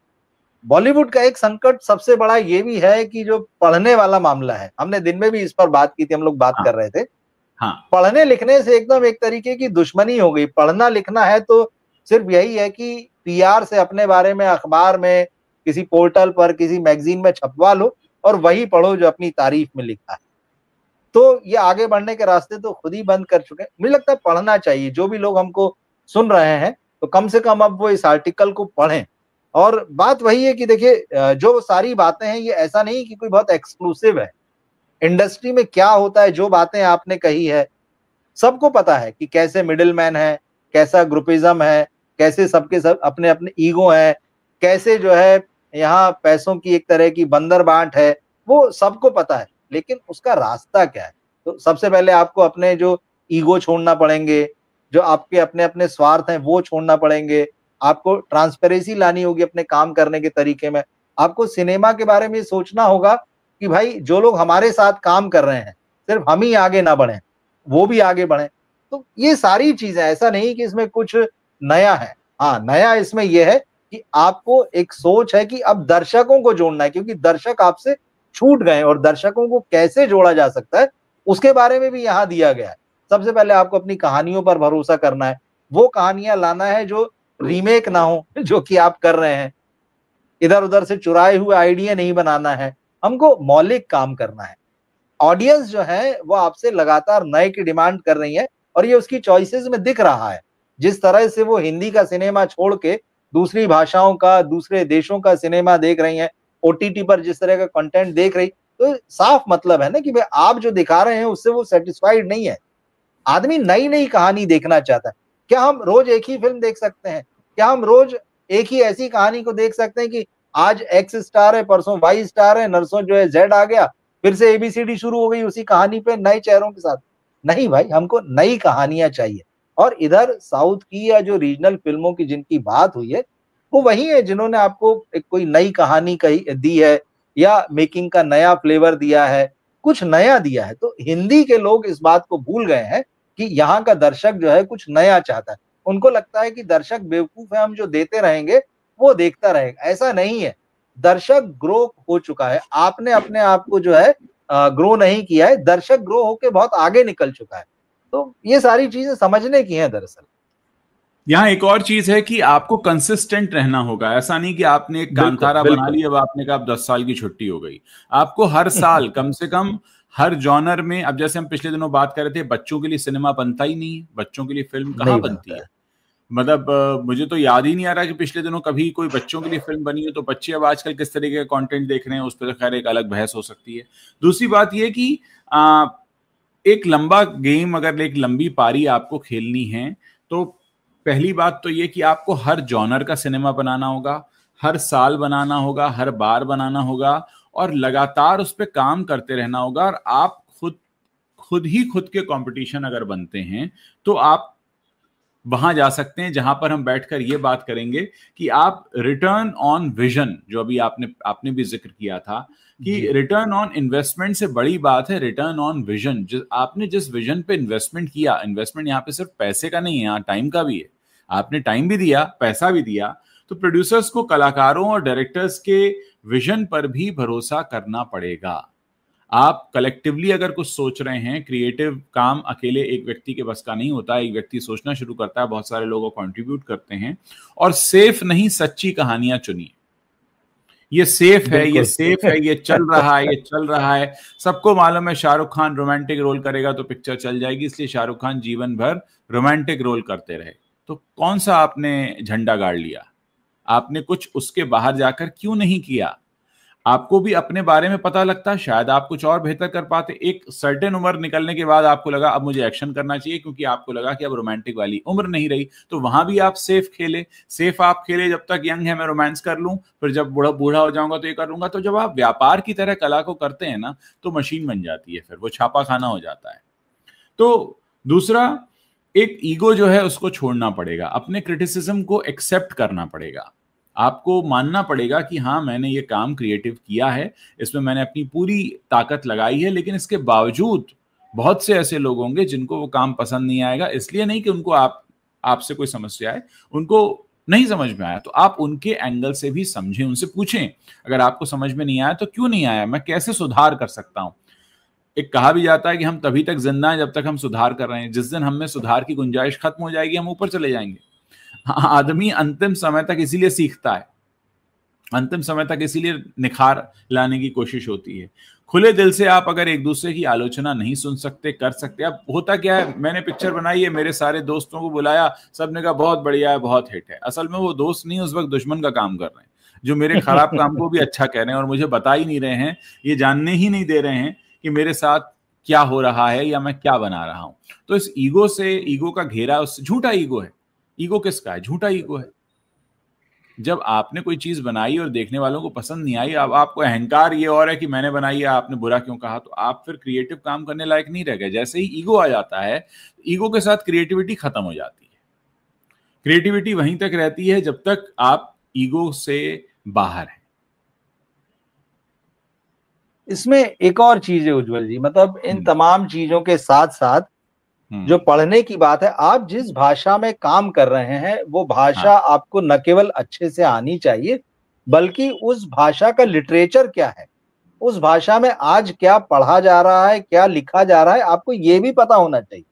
बॉलीवुड का एक संकट सबसे बड़ा ये भी है कि जो पढ़ने वाला मामला है, हमने दिन में भी इस पर बात की थी, हम लोग बात कर रहे थे। हाँ। पढ़ने लिखने से एकदम एक तरीके की दुश्मनी हो गई। पढ़ना लिखना है तो सिर्फ यही है कि पीआर से अपने बारे में अखबार में, किसी पोर्टल पर, किसी मैगजीन में छपवा लो और वही पढ़ो जो अपनी तारीफ में लिखा है। तो ये आगे बढ़ने के रास्ते तो खुद ही बंद कर चुके हैं। मुझे लगता है पढ़ना चाहिए। जो भी लोग हमको सुन रहे हैं तो कम से कम अब वो इस आर्टिकल को पढ़ें, और बात वही है कि देखिए जो सारी बातें हैं ये ऐसा नहीं कि कोई बहुत एक्सक्लूसिव है। इंडस्ट्री में क्या होता है, जो बातें आपने कही है सबको पता है कि कैसे मिडिल मैन है, कैसा ग्रुपिज्म है, कैसे सबके सब अपने अपने ईगो है, कैसे जो है यहाँ पैसों की एक तरह की बंदरबांट है, वो सबको पता है। लेकिन उसका रास्ता क्या है? तो सबसे पहले आपको अपने जो ईगो छोड़ना पड़ेंगे, जो आपके अपने अपने स्वार्थ हैं वो छोड़ना पड़ेंगे। आपको ट्रांसपेरेंसी लानी होगी अपने काम करने के तरीके में। आपको सिनेमा के बारे में सोचना होगा कि भाई जो लोग हमारे साथ काम कर रहे हैं, सिर्फ हम ही आगे ना बढ़े, वो भी आगे बढ़े। तो ये सारी चीजें, ऐसा नहीं कि इसमें कुछ नया है। हाँ, नया इसमें यह है कि आपको एक सोच है कि अब दर्शकों को जोड़ना है, क्योंकि दर्शक आपसे छूट गए और दर्शकों को कैसे जोड़ा जा सकता है उसके बारे में भी यहाँ दिया गया है। सबसे पहले आपको अपनी कहानियों पर भरोसा करना है, वो कहानियां लाना है जो रीमेक ना हो, जो कि आप कर रहे हैं। इधर उधर से चुराए हुए आइडिया नहीं बनाना है, हमको मौलिक काम करना है। ऑडियंस जो है वो आपसे लगातार नए की डिमांड कर रही है और ये उसकी चॉइसेस में दिख रहा है। जिस तरह से वो हिंदी का सिनेमा छोड़ के दूसरी भाषाओं का, दूसरे देशों का सिनेमा देख रही हैं, ओटीटी पर जिस तरह का कंटेंट देख रही, तो साफ मतलब है ना कि भाई आप जो दिखा रहे हैं उससे वो सेटिस्फाइड नहीं है। आदमी नई नई कहानी देखना चाहता है। क्या हम रोज एक ही फिल्म देख सकते हैं? क्या हम रोज एक ही ऐसी कहानी को देख सकते हैं कि आज एक्स स्टार है, परसों वाई स्टार है, नरसों जो है जेड आ गया, फिर से एबीसीडी शुरू हो गई उसी कहानी पे नए चेहरों के साथ? नहीं भाई, हमको नई कहानियां चाहिए। और इधर साउथ की या जो रीजनल फिल्मों की जिनकी बात हुई है, वो वही है जिन्होंने आपको एक कोई नई कहानी कही दी है या मेकिंग का नया फ्लेवर दिया है, कुछ नया दिया है। तो हिंदी के लोग इस बात को भूल गए हैं कि यहाँ का दर्शक जो है कुछ नया चाहता है। उनको लगता है कि दर्शक बेवकूफ है, हम जो देते रहेंगे वो देखता रहेगा। ऐसा नहीं है। दर्शक ग्रो हो चुका है, आपने अपने आप को जो है ग्रो नहीं किया है, दर्शक ग्रो होके बहुत आगे निकल चुका है। तो ये सारी चीजें समझने की हैं दरअसल। यहाँ एक और चीज है कि आपको कंसिस्टेंट रहना होगा। ऐसा नहीं कि आपने एक बिल्कुल कांतारा बना बिल्कुल। ली, अब आपने कहा अब 10 साल की छुट्टी हो गई। आपको हर साल कम से कम हर जॉनर में, अब जैसे हम पिछले दिनों बात कर रहे थे, बच्चों के लिए सिनेमा बनता ही नहीं है, बच्चों के लिए फिल्म कहाँ नहीं बनती बनता है। है। मतलब मुझे तो याद ही नहीं आ रहा कि पिछले दिनों कभी कोई बच्चों के लिए फिल्म बनी हो। तो बच्चे अब आजकल किस तरीके का कंटेंट देख रहे हैं उस पर तो खैर एक अलग बहस हो सकती है। दूसरी बात यह कि एक लंबा गेम, अगर एक लंबी पारी आपको खेलनी है, तो पहली बात तो ये कि आपको हर जॉनर का सिनेमा बनाना होगा, हर साल बनाना होगा, हर बार बनाना होगा, और लगातार उस पर काम करते रहना होगा। और आप खुद खुद ही खुद के कंपटीशन अगर बनते हैं तो आप वहां जा सकते हैं जहां पर हम बैठकर ये बात करेंगे कि आप रिटर्न ऑन विजन, जो अभी आपने आपने भी जिक्र किया था कि जी। रिटर्न ऑन इन्वेस्टमेंट से बड़ी बात है रिटर्न ऑन विजन। आपने जिस विजन पे इन्वेस्टमेंट किया, इन्वेस्टमेंट यहाँ पे सिर्फ पैसे का नहीं है, यहाँ टाइम का भी है। आपने टाइम भी दिया, पैसा भी दिया। तो प्रोड्यूसर्स को कलाकारों और डायरेक्टर्स के विजन पर भी भरोसा करना पड़ेगा। आप कलेक्टिवली अगर कुछ सोच रहे हैं, क्रिएटिव काम अकेले एक व्यक्ति के बस का नहीं होता है। एक व्यक्ति सोचना शुरू करता है, बहुत सारे लोग कंट्रीब्यूट करते हैं, और सेफ नहीं सच्ची कहानियां चुनिए। ये सेफ है, ये बिल्कुल। सेफ है, ये चल रहा है, ये चल रहा है। सबको मालूम है शाहरुख खान रोमांटिक रोल करेगा तो पिक्चर चल जाएगी, इसलिए शाहरुख खान जीवन भर रोमांटिक रोल करते रहे। तो कौन सा आपने झंडा गाड़ लिया? आपने कुछ उसके बाहर जाकर क्यों नहीं किया? आपको भी अपने बारे में पता लगता, शायद आप कुछ और बेहतर कर पाते। एक सर्टेन उम्र निकलने के बाद आपको लगा अब मुझे एक्शन करना चाहिए, क्योंकि आपको लगा कि अब रोमांटिक वाली उम्र नहीं रही। तो वहां भी आप सेफ खेले। सेफ आप खेले जब तक यंग है, मैं रोमांस कर लूं, फिर जब बूढ़ा बूढ़ा हो जाऊंगा तो ये कर लूंगा। तो जब आप व्यापार की तरह कला को करते हैं ना, तो मशीन बन जाती है, फिर वो छापा खाना हो जाता है। तो दूसरा, एक ईगो जो है उसको छोड़ना पड़ेगा, अपने क्रिटिसिज्म को एक्सेप्ट करना पड़ेगा। आपको मानना पड़ेगा कि हाँ, मैंने ये काम क्रिएटिव किया है, इसमें मैंने अपनी पूरी ताकत लगाई है, लेकिन इसके बावजूद बहुत से ऐसे लोग होंगे जिनको वो काम पसंद नहीं आएगा। इसलिए नहीं कि उनको आपसे कोई समस्या है, उनको नहीं समझ में आया, तो आप उनके एंगल से भी समझें, उनसे पूछें अगर आपको समझ में नहीं आया तो क्यों नहीं आया, मैं कैसे सुधार कर सकता हूं। एक कहा भी जाता है कि हम तभी तक जिंदा हैं जब तक हम सुधार कर रहे हैं। जिस दिन हम में सुधार की गुंजाइश खत्म हो जाएगी, हम ऊपर चले जाएंगे। आदमी अंतिम समय तक इसीलिए सीखता है, अंतिम समय तक इसीलिए निखार लाने की कोशिश होती है। खुले दिल से आप अगर एक दूसरे की आलोचना नहीं सुन सकते, कर सकते। अब होता क्या है, मैंने पिक्चर बनाई है, मेरे सारे दोस्तों को बुलाया, सबने कहा बहुत बढ़िया है, बहुत हिट है। असल में वो दोस्त नहीं, उस वक्त दुश्मन का काम कर रहे हैं, जो मेरे खराब काम को भी अच्छा कह रहे हैं और मुझे बता ही नहीं रहे हैं, ये जानने ही नहीं दे रहे हैं कि मेरे साथ क्या हो रहा है या मैं क्या बना रहा हूं। तो इस ईगो से, ईगो का घेरा, उससे, झूठा ईगो है। ईगो किसका है? झूठा ईगो है। जब आपने कोई चीज बनाई और देखने वालों को पसंद नहीं आई, अब आपको अहंकार ये और है कि मैंने बनाई है, आपने बुरा क्यों कहा, तो आप फिर क्रिएटिव काम करने लायक नहीं रह गए। जैसे ही ईगो आ जाता है, ईगो के साथ क्रिएटिविटी खत्म हो जाती है। क्रिएटिविटी वहीं तक रहती है जब तक आप ईगो से बाहर हैं। इसमें एक और चीज है उज्जवल जी, मतलब इन तमाम चीजों के साथ साथ जो पढ़ने की बात है, आप जिस भाषा में काम कर रहे हैं वो भाषा आपको न केवल अच्छे से आनी चाहिए, बल्कि उस भाषा का लिटरेचर क्या है, उस भाषा में आज क्या पढ़ा जा रहा है, क्या लिखा जा रहा है, आपको ये भी पता होना चाहिए।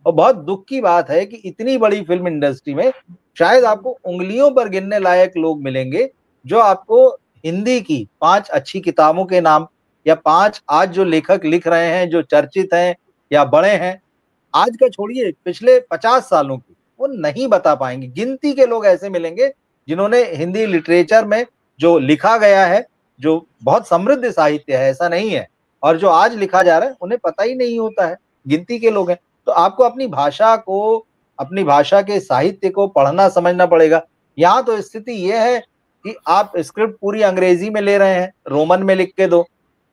और बहुत दुख की बात है कि इतनी बड़ी फिल्म इंडस्ट्री में शायद आपको उंगलियों पर गिनने लायक लोग मिलेंगे जो आपको हिंदी की 5 अच्छी किताबों के नाम, या 5 आज जो लेखक लिख रहे हैं, जो चर्चित हैं या बड़े हैं, आज का छोड़िए पिछले 50 सालों की, वो नहीं बता पाएंगे। गिनती के लोग ऐसे मिलेंगे जिन्होंने हिंदी लिटरेचर में जो लिखा गया है, जो बहुत समृद्ध साहित्य है, ऐसा नहीं है, और जो आज लिखा जा रहा है उन्हें पता ही नहीं होता है, गिनती के लोग हैं। तो आपको अपनी भाषा को, अपनी भाषा के साहित्य को पढ़ना समझना पड़ेगा। यहाँ तो स्थिति ये है कि आप स्क्रिप्ट पूरी अंग्रेजी में ले रहे हैं, रोमन में लिख के दो,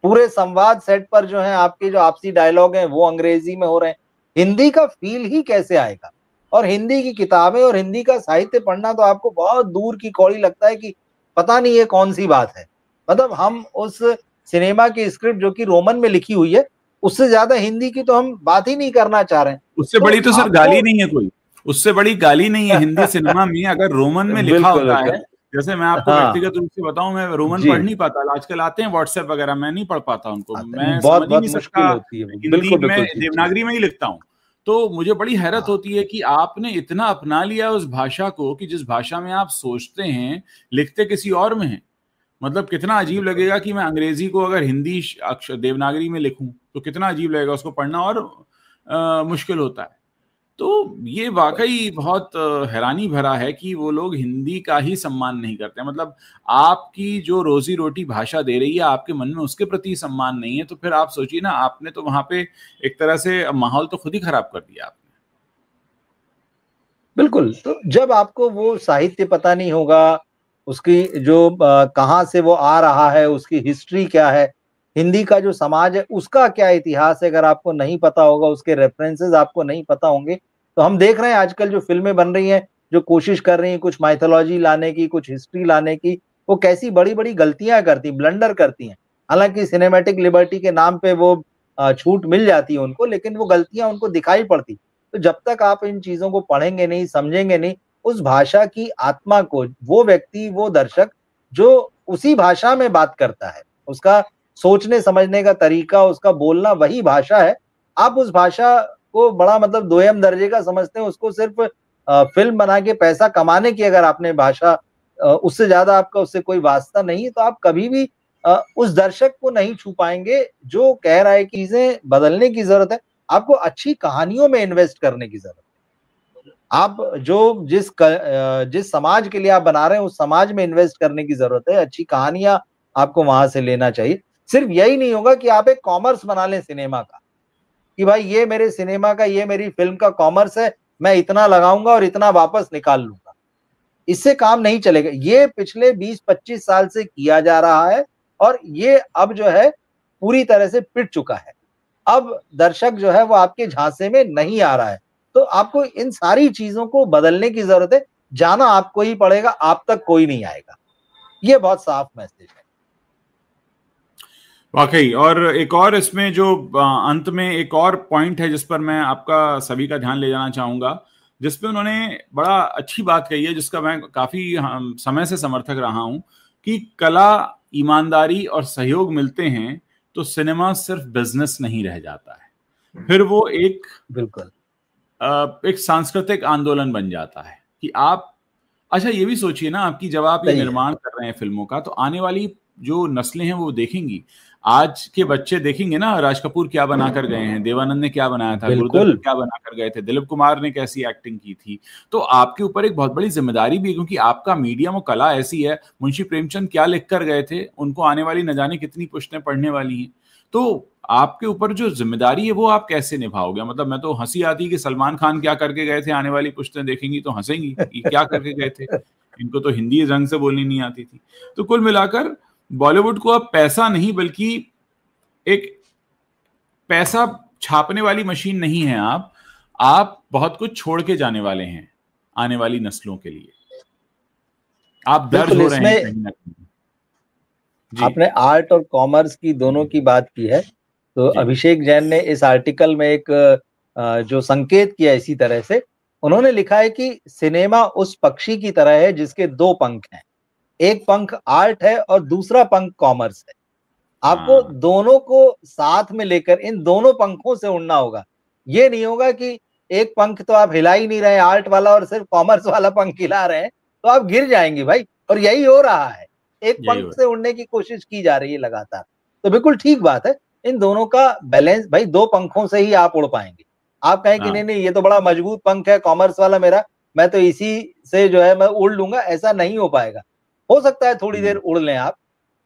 पूरे संवाद सेट पर जो है आपके जो आपसी डायलॉग हैं वो अंग्रेजी में हो रहे हैं, हिंदी का फील ही कैसे आएगा। और हिंदी की किताबें और हिंदी का साहित्य पढ़ना तो आपको बहुत दूर की कौड़ी लगता है कि पता नहीं ये कौन सी बात है। मतलब हम उस सिनेमा की स्क्रिप्ट जो कि रोमन में लिखी हुई है, उससे ज्यादा हिंदी की तो हम बात ही नहीं करना चाह रहे हैं। उससे बड़ी तो सर गाली नहीं है कोई, उससे बड़ी गाली नहीं है हिंदी सिनेमा में अगर रोमन में लिखा होता है। जैसे मैं आपको व्यक्तिगत रूप से बताऊं, मैं रोमन पढ़ नहीं पाता, आजकल आते हैं व्हाट्सएप वगैरह, मैं नहीं पढ़ पाता उनको, मैं समझ ही नहीं सकता, हिंदी में देवनागरी में ही लिखता हूं। तो मुझे बड़ी हैरत होती है कि आपने इतना अपना लिया उस भाषा को कि जिस भाषा में आप सोचते हैं, लिखते किसी और में हैं। मतलब कितना अजीब लगेगा कि मैं अंग्रेजी को अगर हिंदी अक्षर देवनागरी में लिखूं तो कितना अजीब लगेगा, उसको पढ़ना और मुश्किल होता है। तो ये वाकई बहुत हैरानी भरा है कि वो लोग हिंदी का ही सम्मान नहीं करते। मतलब आपकी जो रोजी रोटी भाषा दे रही है, आपके मन में उसके प्रति सम्मान नहीं है, तो फिर आप सोचिए ना, आपने तो वहां पे एक तरह से माहौल तो खुद ही खराब कर दिया आपने। बिल्कुल। तो जब आपको वो साहित्य पता नहीं होगा, उसकी जो कहाँ से वो आ रहा है, उसकी हिस्ट्री क्या है, हिंदी का जो समाज है उसका क्या इतिहास है, अगर आपको नहीं पता होगा, उसके रेफरेंसेस आपको नहीं पता होंगे, तो हम देख रहे हैं आजकल जो फिल्में बन रही हैं, जो कोशिश कर रही हैं कुछ माइथोलॉजी लाने की, कुछ हिस्ट्री लाने की, वो कैसी बड़ी बड़ी गलतियां करती, ब्लंडर करती हैं। हालांकि सिनेमैटिक लिबर्टी के नाम पे वो छूट मिल जाती है उनको, लेकिन वो गलतियां उनको दिखाई पड़ती। तो जब तक आप इन चीजों को पढ़ेंगे नहीं, समझेंगे नहीं, उस भाषा की आत्मा को, वो व्यक्ति, वो दर्शक जो उसी भाषा में बात करता है, उसका सोचने समझने का तरीका, उसका बोलना वही भाषा है, आप उस भाषा को बड़ा मतलब दोयम दर्जे का समझते हैं, उसको सिर्फ फिल्म बना के पैसा कमाने की अगर आपने भाषा, उससे ज्यादा आपका उससे कोई वास्ता नहीं है, तो आप कभी भी उस दर्शक को नहीं छू पाएंगे जो कह रहा है कि चीजें बदलने की जरूरत है। आपको अच्छी कहानियों में इन्वेस्ट करने की जरूरत है। आप जो जिस समाज के लिए आप बना रहे हैं, उस समाज में इन्वेस्ट करने की जरूरत है। अच्छी कहानियां आपको वहां से लेना चाहिए। सिर्फ यही नहीं होगा कि आप एक कॉमर्स बना लें सिनेमा का, कि भाई ये मेरे सिनेमा का, ये मेरी फिल्म का कॉमर्स है, मैं इतना लगाऊंगा और इतना वापस निकाल लूंगा। इससे काम नहीं चलेगा। ये पिछले 20-25 साल से किया जा रहा है और ये अब जो है पूरी तरह से पिट चुका है। अब दर्शक जो है वो आपके झांसे में नहीं आ रहा है। तो आपको इन सारी चीजों को बदलने की जरूरत है। जाना आपको ही पड़ेगा, आप तक कोई नहीं आएगा। ये बहुत साफ मैसेज है वाकई। और एक और इसमें जो अंत में एक और पॉइंट है जिस पर मैं आपका सभी का ध्यान ले जाना चाहूंगा, जिसपे उन्होंने बड़ा अच्छी बात कही है, जिसका मैं काफी समय से समर्थक रहा हूं, कि कला, ईमानदारी और सहयोग मिलते हैं तो सिनेमा सिर्फ बिजनेस नहीं रह जाता है, फिर वो एक बिल्कुल एक सांस्कृतिक आंदोलन बन जाता है। कि आप अच्छा ये भी सोचिए ना, आपकी जब आप ये निर्माण कर रहे हैं फिल्मों का, तो आने वाली जो नस्लें हैं वो देखेंगी। आज के बच्चे देखेंगे ना, राज कपूर क्या बना कर गए हैं, देवानंद ने क्या बनाया था, बिल्कुल गुरुदत्त क्या बना कर गए थे, दिलीप कुमार ने कैसी एक्टिंग की थी। तो आपके ऊपर एक बहुत बड़ी जिम्मेदारी भी है, क्योंकि आपका मीडियम और कला ऐसी है। मुंशी प्रेमचंद क्या लिख कर गए थे, उनको आने वाली न जाने कितनी पुश्तें पढ़ने वाली हैं। तो आपके ऊपर जो जिम्मेदारी है वो आप कैसे निभाओगे? मतलब मैं तो हंसी आती कि सलमान खान क्या करके गए थे, आने वाली पुश्तें देखेंगी तो हंसेंगी, ये क्या करके गए थे, इनको तो हिंदी रंग से बोलनी नहीं आती थी। तो कुल मिलाकर बॉलीवुड को अब पैसा नहीं, बल्कि एक पैसा छापने वाली मशीन नहीं है आप बहुत कुछ छोड़ के जाने वाले हैं आने वाली नस्लों के लिए। आप दर्ज हो रहे हैं कहीं ना कहीं। आपने आर्ट और कॉमर्स की दोनों की बात की है, तो अभिषेक जैन ने इस आर्टिकल में एक जो संकेत किया इसी तरह से, उन्होंने लिखा है कि सिनेमा उस पक्षी की तरह है जिसके दो पंख हैं, एक पंख आर्ट है और दूसरा पंख कॉमर्स है। आपको दोनों को साथ में लेकर इन दोनों पंखों से उड़ना होगा। ये नहीं होगा कि एक पंख तो आप हिला ही नहीं रहे आर्ट वाला और सिर्फ कॉमर्स वाला पंख हिला रहे हैं, तो आप गिर जाएंगे भाई। और यही हो रहा है, एक पंख से उड़ने की कोशिश की जा रही है लगातार। तो बिल्कुल ठीक बात है, इन दोनों का बैलेंस, भाई दो पंखों से ही आप उड़ पाएंगे। आप कहें कि नहीं नहीं ये तो बड़ा मजबूत पंख है कॉमर्स वाला मेरा, मैं तो इसी से जो है मैं उड़ लूंगा, ऐसा नहीं हो पाएगा। हो सकता है थोड़ी देर उड़ लें, आप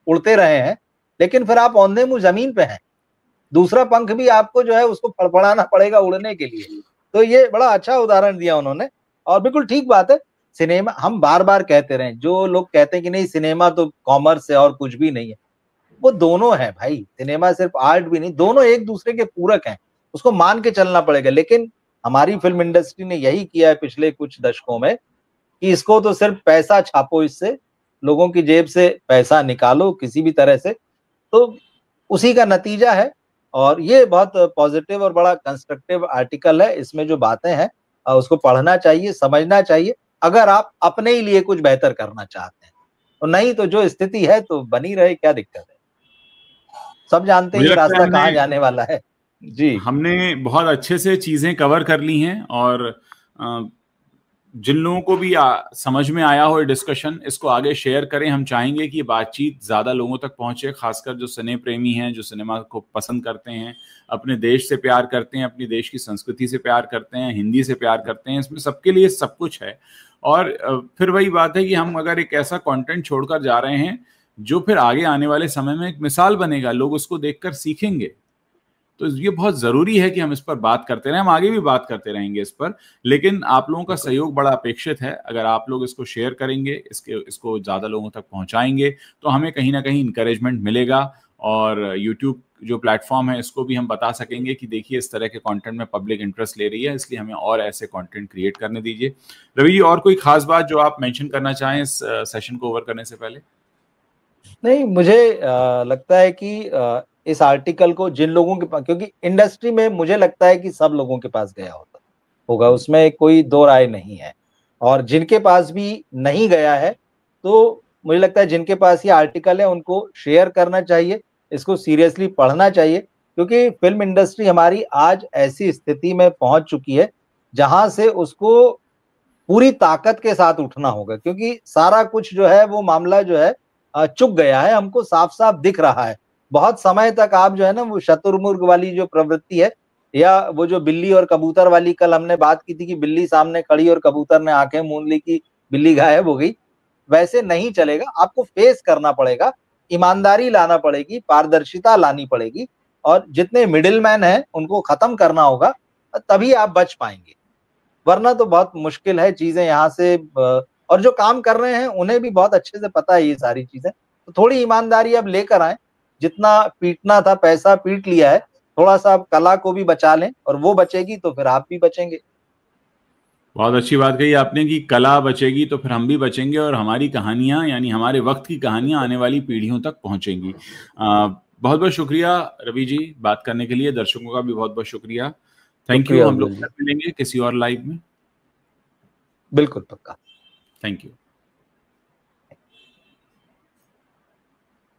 उड़ते रहे हैं, लेकिन फिर आप औंधे मुंह जमीन पे हैं, दूसरा पंख भी आपको जो है उसको फड़फड़ाना पड़ेगा उड़ने के लिए। तो ये बड़ा अच्छा उदाहरण दिया उन्होंने, और बिल्कुल ठीक बात है। सिनेमा, हम बार बार कहते रहे, जो लोग कहते हैं कि नहीं सिनेमा तो कॉमर्स है और कुछ भी नहीं है, वो दोनों है भाई। सिनेमा सिर्फ आर्ट भी नहीं, दोनों एक दूसरे के पूरक हैं, उसको मान के चलना पड़ेगा। लेकिन हमारी फिल्म इंडस्ट्री ने यही किया है पिछले कुछ दशकों में कि इसको तो सिर्फ पैसा छापो, इससे लोगों की जेब से पैसा निकालो किसी भी तरह से, तो उसी का नतीजा है। और ये बहुत पॉजिटिव और बड़ा कंस्ट्रक्टिव आर्टिकल है, इसमें जो बातें हैं उसको पढ़ना चाहिए, समझना चाहिए, अगर आप अपने ही लिए कुछ बेहतर करना चाहते हैं। तो नहीं तो जो स्थिति है तो बनी रहे, क्या दिक्कत है, सब जानते हैं रास्ता कहाँ जाने वाला है। जी, हमने बहुत अच्छे से चीजें कवर कर ली हैं, और जिन लोगों को भी समझ में आया हो डिस्कशन, इसको आगे शेयर करें। हम चाहेंगे कि ये बातचीत ज्यादा लोगों तक पहुंचे, खासकर जो सिने प्रेमी हैं, जो सिनेमा को पसंद करते हैं, अपने देश से प्यार करते हैं, अपनी देश की संस्कृति से प्यार करते हैं, हिंदी से प्यार करते हैं। इसमें सबके लिए सब कुछ है। और फिर वही बात है कि हम अगर एक ऐसा कंटेंट छोड़कर जा रहे हैं जो फिर आगे आने वाले समय में एक मिसाल बनेगा, लोग उसको देखकर सीखेंगे, तो ये बहुत जरूरी है कि हम इस पर बात करते रहें। हम आगे भी बात करते रहेंगे इस पर, लेकिन आप लोगों का सहयोग बड़ा अपेक्षित है। अगर आप लोग इसको शेयर करेंगे, इसको ज्यादा लोगों तक पहुंचाएंगे, तो हमें कहीं ना कहीं इंकरेजमेंट मिलेगा। और यूट्यूब जो प्लेटफॉर्म है, इसको भी हम बता सकेंगे कि देखिए इस तरह के कंटेंट में पब्लिक इंटरेस्ट ले रही है, इसलिए हमें और ऐसे कंटेंट क्रिएट करने दीजिए। रवि जी, और कोई खास बात जो आप मेंशन करना चाहें इस सेशन को ओवर करने से पहले? नहीं, मुझे लगता है कि इस आर्टिकल को जिन लोगों के पास, क्योंकि इंडस्ट्री में मुझे लगता है कि सब लोगों के पास गया होगा, उसमें कोई दो राय नहीं है। और जिनके पास भी नहीं गया है, तो मुझे लगता है जिनके पास ये आर्टिकल है उनको शेयर करना चाहिए, इसको सीरियसली पढ़ना चाहिए, क्योंकि फिल्म इंडस्ट्री हमारी आज ऐसी स्थिति में पहुंच चुकी है जहां से उसको पूरी ताकत के साथ उठना होगा, क्योंकि सारा कुछ जो है वो मामला जो है चुक गया है, हमको साफ साफ दिख रहा है। बहुत समय तक आप जो है ना वो शतुर्मुर्ग वाली जो प्रवृत्ति है, या वो जो बिल्ली और कबूतर वाली, कल हमने बात की थी कि बिल्ली सामने खड़ी और कबूतर ने आंखें मूंद ली कि बिल्ली गायब हो गई, वैसे नहीं चलेगा। आपको फेस करना पड़ेगा, ईमानदारी लाना पड़ेगी, पारदर्शिता लानी पड़ेगी, और जितने मिडिल मैन हैं उनको खत्म करना होगा, तभी आप बच पाएंगे। वरना तो बहुत मुश्किल है चीजें यहाँ से। और जो काम कर रहे हैं उन्हें भी बहुत अच्छे से पता है ये सारी चीजें, तो थोड़ी ईमानदारी अब लेकर आए। जितना पीटना था पैसा पीट लिया है, थोड़ा सा आप कला को भी बचा लें, और वो बचेगी तो फिर आप भी बचेंगे। बहुत अच्छी बात कही आपने कि कला बचेगी तो फिर हम भी बचेंगे, और हमारी कहानियां, यानी हमारे वक्त की कहानियां आने वाली पीढ़ियों तक पहुंचेंगी। बहुत बहुत शुक्रिया रवि जी बात करने के लिए। दर्शकों का भी बहुत बहुत शुक्रिया। Thank you. हम लोग मिलेंगे किसी और लाइव में। बिल्कुल, पक्का। Thank you.